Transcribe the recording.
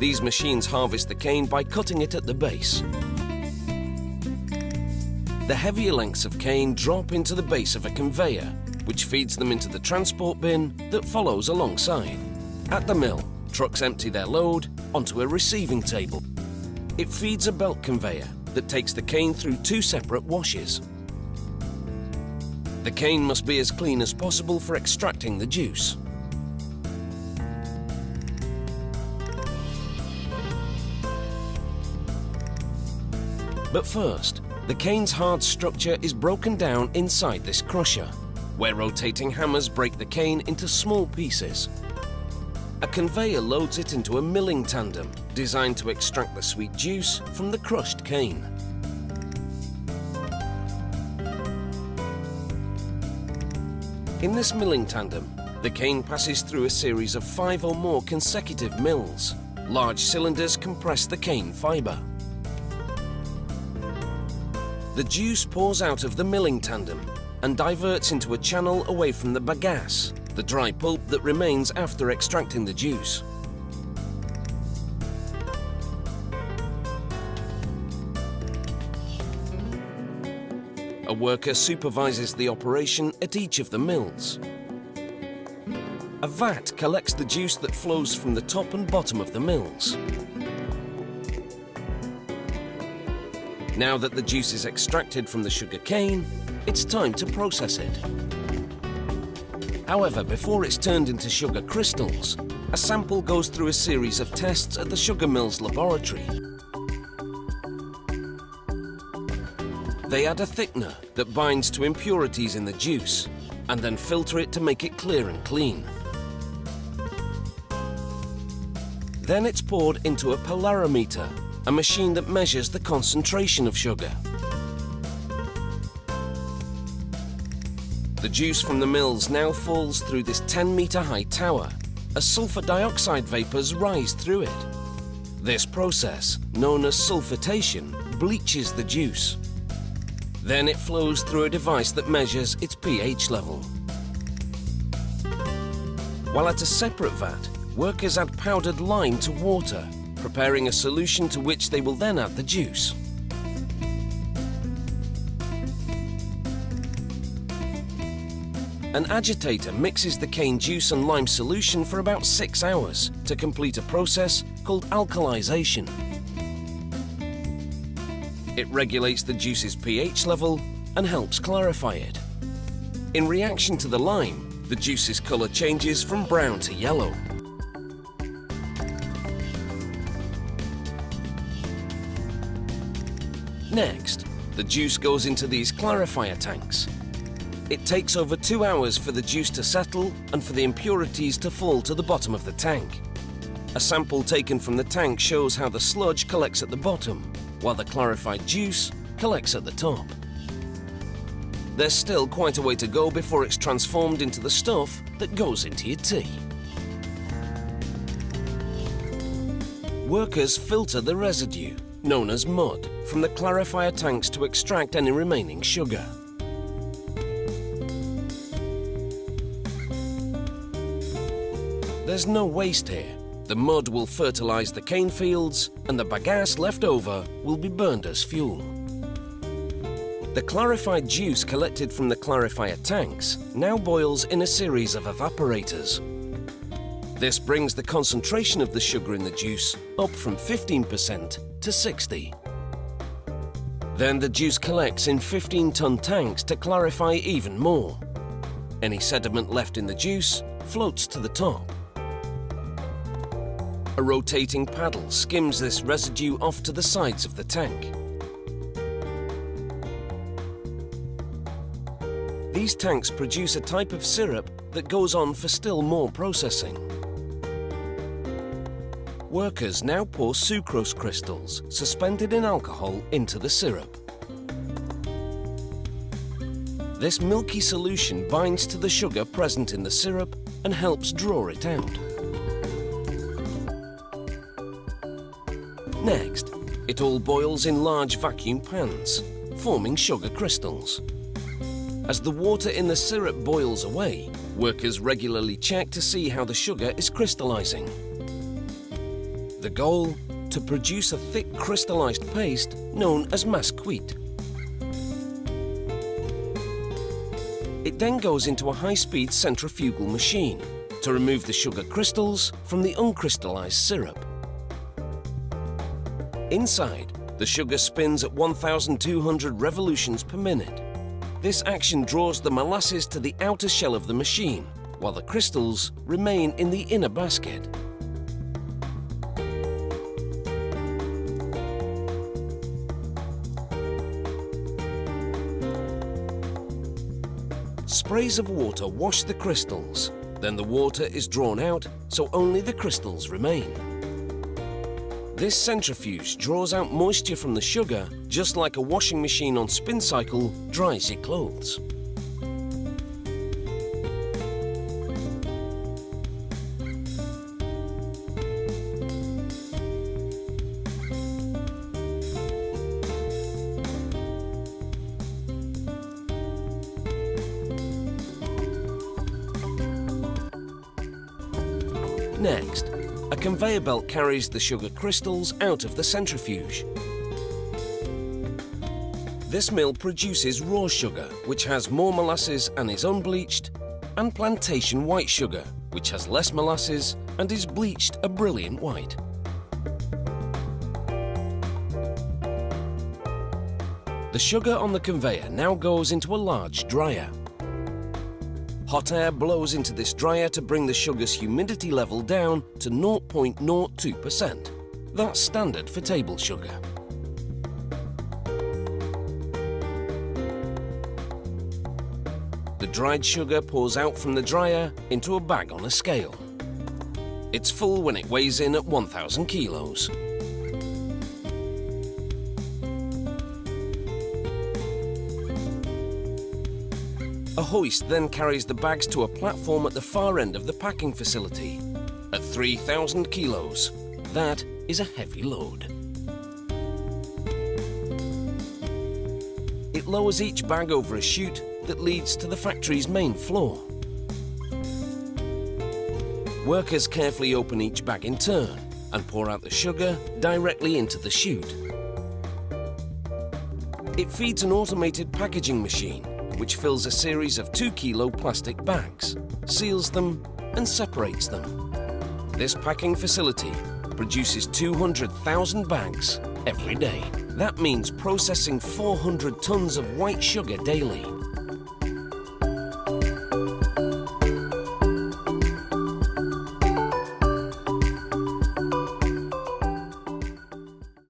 These machines harvest the cane by cutting it at the base. The heavier lengths of cane drop into the base of a conveyor, which feeds them into the transport bin that follows alongside. At the mill, trucks empty their load onto a receiving table. It feeds a belt conveyor that takes the cane through two separate washes. The cane must be as clean as possible for extracting the juice. But first, the cane's hard structure is broken down inside this crusher, where rotating hammers break the cane into small pieces. A conveyor loads it into a milling tandem designed to extract the sweet juice from the crushed cane. In this milling tandem, the cane passes through a series of 5 or more consecutive mills. Large cylinders compress the cane fibre. The juice pours out of the milling tandem and diverts into a channel away from the bagasse, the dry pulp that remains after extracting the juice. A worker supervises the operation at each of the mills. A vat collects the juice that flows from the top and bottom of the mills. Now that the juice is extracted from the sugar cane, it's time to process it. However, before it's turned into sugar crystals, a sample goes through a series of tests at the sugar mill's laboratory. They add a thickener that binds to impurities in the juice and then filter it to make it clear and clean. Then it's poured into a polarimeter, a machine that measures the concentration of sugar. The juice from the mills now falls through this 10-metre-high tower as sulfur dioxide vapours rise through it. This process, known as sulfitation, bleaches the juice. Then it flows through a device that measures its pH level. While at a separate vat, workers add powdered lime to water, preparing a solution to which they will then add the juice. An agitator mixes the cane juice and lime solution for about 6 hours to complete a process called alkalization. It regulates the juice's pH level and helps clarify it. In reaction to the lime, the juice's colour changes from brown to yellow. Next, the juice goes into these clarifier tanks. It takes over 2 hours for the juice to settle and for the impurities to fall to the bottom of the tank. A sample taken from the tank shows how the sludge collects at the bottom, while the clarified juice collects at the top. There's still quite a way to go before it's transformed into the stuff that goes into your tea. Workers filter the residue, known as mud, from the clarifier tanks to extract any remaining sugar. There's no waste here. The mud will fertilize the cane fields and the bagasse left over will be burned as fuel. The clarified juice collected from the clarifier tanks now boils in a series of evaporators. This brings the concentration of the sugar in the juice up from 15% to 60%. Then the juice collects in 15-ton tanks to clarify even more. Any sediment left in the juice floats to the top. A rotating paddle skims this residue off to the sides of the tank. These tanks produce a type of syrup that goes on for still more processing. Workers now pour sucrose crystals suspended in alcohol into the syrup. This milky solution binds to the sugar present in the syrup and helps draw it out. Next, it all boils in large vacuum pans, forming sugar crystals. As the water in the syrup boils away, workers regularly check to see how the sugar is crystallizing. The goal? To produce a thick crystallized paste known as masquite. It then goes into a high-speed centrifugal machine to remove the sugar crystals from the uncrystallized syrup. Inside, the sugar spins at 1,200 revolutions per minute. This action draws the molasses to the outer shell of the machine, while the crystals remain in the inner basket. Sprays of water wash the crystals. Then the water is drawn out, so only the crystals remain. This centrifuge draws out moisture from the sugar, just like a washing machine on spin cycle dries your clothes. Next, a conveyor belt carries the sugar crystals out of the centrifuge. This mill produces raw sugar, which has more molasses and is unbleached, and plantation white sugar, which has less molasses and is bleached a brilliant white. The sugar on the conveyor now goes into a large dryer. Hot air blows into this dryer to bring the sugar's humidity level down to 0.02%. That's standard for table sugar. The dried sugar pours out from the dryer into a bag on a scale. It's full when it weighs in at 1,000 kilos. A hoist then carries the bags to a platform at the far end of the packing facility. At 3,000 kilos, that is a heavy load. It lowers each bag over a chute that leads to the factory's main floor. Workers carefully open each bag in turn and pour out the sugar directly into the chute. It feeds an automated packaging machine which fills a series of 2-kilo plastic bags, seals them and separates them. This packing facility produces 200,000 bags every day. That means processing 400 tons of white sugar daily.